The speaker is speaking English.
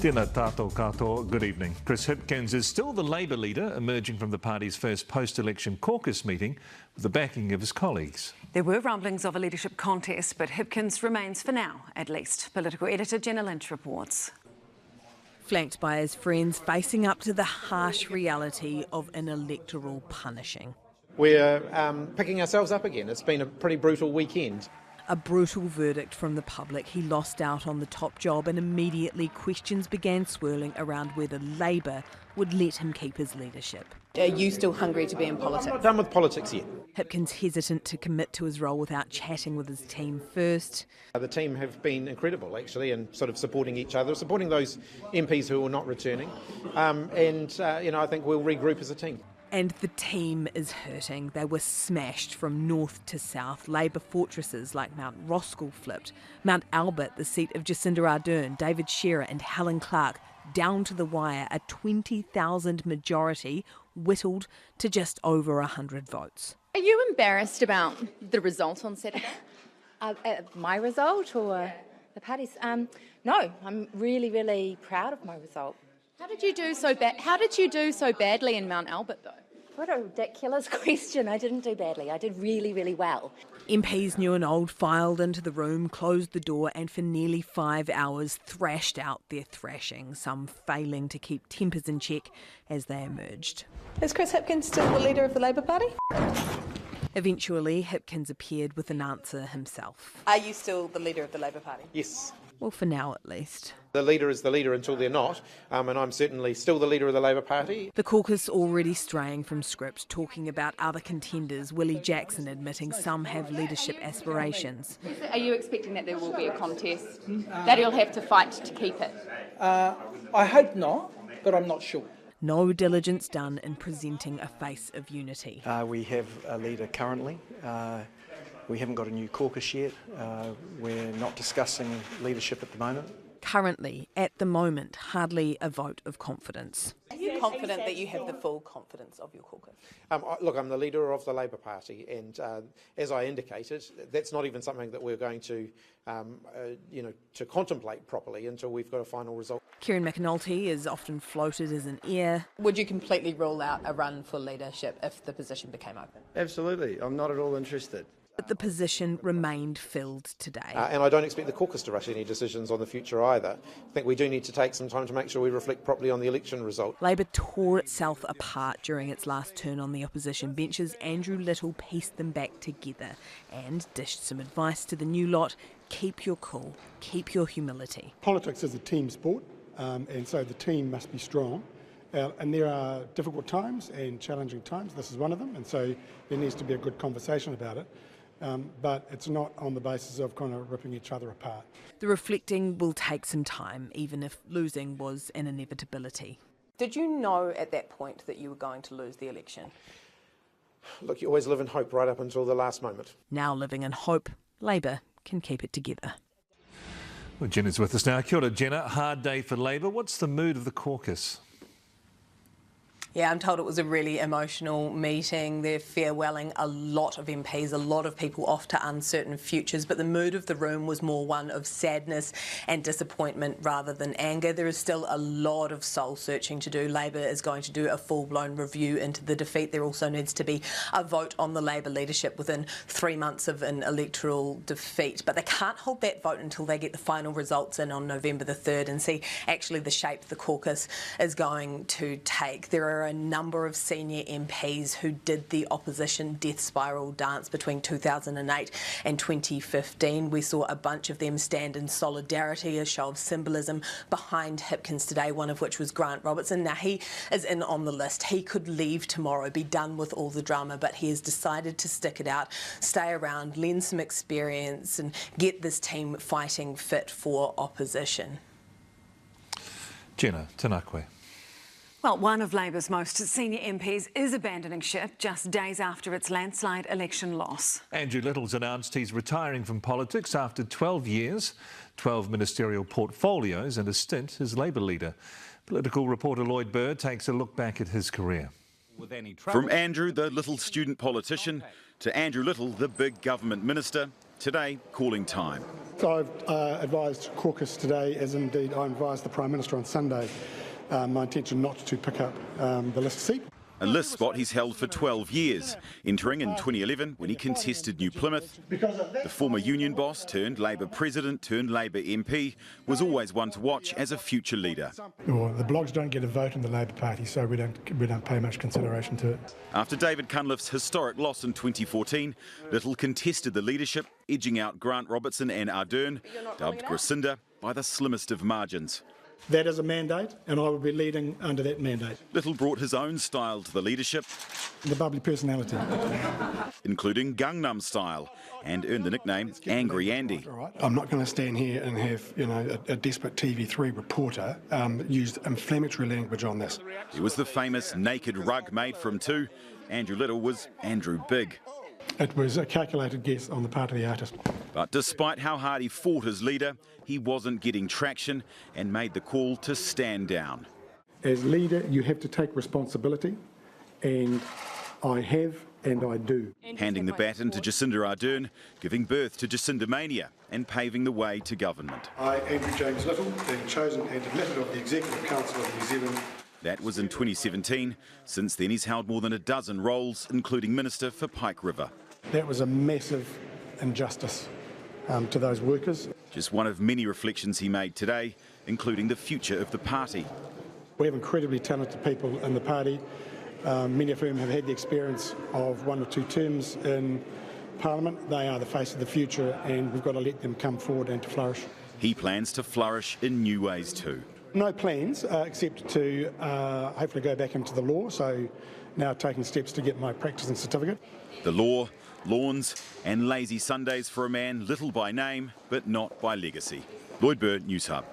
Tēnā tātou katoa, good evening. Chris Hipkins is still the Labour leader, emerging from the party's first post-election caucus meeting with the backing of his colleagues. There were rumblings of a leadership contest, but Hipkins remains for now, at least. Political editor Jenna Lynch reports. Flanked by his friends, facing up to the harsh reality of an electoral punishing. We're picking ourselves up again. It's been a pretty brutal weekend. A brutal verdict from the public. He lost out on the top job, and immediately questions began swirling around whether Labour would let him keep his leadership. Are you still hungry to be in politics? I'm not done with politics yet. Hipkins hesitant to commit to his role without chatting with his team first. The team have been incredible, actually, in sort of supporting each other, supporting those MPs who are not returning. I think we'll regroup as a team. And the team is hurting. They were smashed from north to south. Labour fortresses like Mount Roskill flipped. Mount Albert, the seat of Jacinda Ardern, David Shearer and Helen Clark, down to the wire. A 20,000 majority whittled to just over 100 votes. Are you embarrassed about the result on Saturday? My result or the party's? No, I'm really, really proud of my result. How did you do so bad? How did you do so badly in Mount Albert, though? What a ridiculous question. I didn't do badly. I did really, really well. MPs new and old filed into the room, closed the door, and for nearly 5 hours thrashed out their thrashing, some failing to keep tempers in check as they emerged. Is Chris Hipkins still the leader of the Labour Party? Eventually, Hipkins appeared with an answer himself. Are you still the leader of the Labour Party? Yes. Well, for now at least. The leader is the leader until they're not, and I'm certainly still the leader of the Labour Party. The caucus already straying from script, talking about other contenders, Willie Jackson admitting some have leadership aspirations. Are you expecting that there will be a contest, that he'll have to fight to keep it? I hope not, but I'm not sure. No diligence done in presenting a face of unity. We have a leader currently. We haven't got a new caucus yet. We're not discussing leadership at the moment. Currently, at the moment, hardly a vote of confidence. Are you confident that you have the full confidence of your caucus? Look, I'm the leader of the Labour Party, and as I indicated, that's not even something that we're going to, to contemplate properly until we've got a final result. Kieran McAnulty is often floated as an heir. Would you completely rule out a run for leadership if the position became open? Absolutely. I'm not at all interested. But the position remained filled today. And I don't expect the caucus to rush any decisions on the future either. I think we do need to take some time to make sure we reflect properly on the election result. Labour tore itself apart during its last turn on the opposition benches. Andrew Little pieced them back together and dished some advice to the new lot. Keep your cool, keep your humility. Politics is a team sport, and so the team must be strong. And there are difficult times and challenging times. This is one of them, and so there needs to be a good conversation about it. But it's not on the basis of kind of ripping each other apart. The reflecting will take some time, even if losing was an inevitability. Did you know at that point that you were going to lose the election? Look, you always live in hope right up until the last moment. Now living in hope, Labour can keep it together. Well, Jenna's with us now. Kia ora, Jenna. Hard day for Labour. What's the mood of the caucus? Yeah, I'm told it was a really emotional meeting. They're farewelling a lot of MPs, a lot of people off to uncertain futures, but the mood of the room was more one of sadness and disappointment rather than anger. There is still a lot of soul searching to do. Labour is going to do a full-blown review into the defeat. There also needs to be a vote on the Labour leadership within 3 months of an electoral defeat, but they can't hold that vote until they get the final results in on November the 3rd and see actually the shape the caucus is going to take. There are a number of senior MPs who did the opposition death spiral dance between 2008 and 2015. We saw a bunch of them stand in solidarity, a show of symbolism behind Hipkins today, one of which was Grant Robertson. Now, he is in on the list. He could leave tomorrow, be done with all the drama, but he has decided to stick it out, stay around, lend some experience and get this team fighting fit for opposition. Jenna, tēnā koe. Well, one of Labour's most senior MPs is abandoning ship just days after its landslide election loss. Andrew Little's announced he's retiring from politics after 12 years, 12 ministerial portfolios and a stint as Labour leader. Political reporter Lloyd Bird takes a look back at his career. From Andrew, the little student politician, to Andrew Little, the big government minister, today calling time. So I've advised caucus today, as indeed I advised the Prime Minister on Sunday, my intention not to pick up the list seat. A list spot he's held for 12 years, entering in 2011 when he contested New Plymouth. The former union boss turned Labour president turned Labour MP was always one to watch as a future leader. Well, the blogs don't get a vote in the Labour Party, so we don't pay much consideration to it. After David Cunliffe's historic loss in 2014, Little contested the leadership, edging out Grant Robertson and Ardern, dubbed Grisinda, by the slimmest of margins. That is a mandate, and I will be leading under that mandate. Little brought his own style to the leadership, The bubbly personality. including Gangnam Style, and earned the nickname Angry Andy. I'm not going to stand here and have a desperate TV3 reporter use inflammatory language on this. It was the famous naked rug made from two. Andrew Little was Andrew Big. It was a calculated guess on the part of the artist. But despite how hard he fought as leader, he wasn't getting traction and made the call to stand down. As leader, you have to take responsibility, and I have and I do. Handing the baton to Jacinda Ardern, giving birth to Jacinda Mania and paving the way to government. I, Andrew James Little, being chosen and admitted of the Executive Council of New Zealand. That was in 2017. Since then, he's held more than a dozen roles, including Minister for Pike River. That was a massive injustice to those workers. Just one of many reflections he made today, including the future of the party. We have incredibly talented people in the party, many of whom have had the experience of 1 or 2 terms in Parliament. They are the face of the future, and we've got to let them come forward and to flourish. He plans to flourish in new ways too. No plans except to hopefully go back into the law, so now taking steps to get my practicing certificate. The law, lawns and lazy Sundays for a man little by name but not by legacy. Lloyd Bird, Newshub.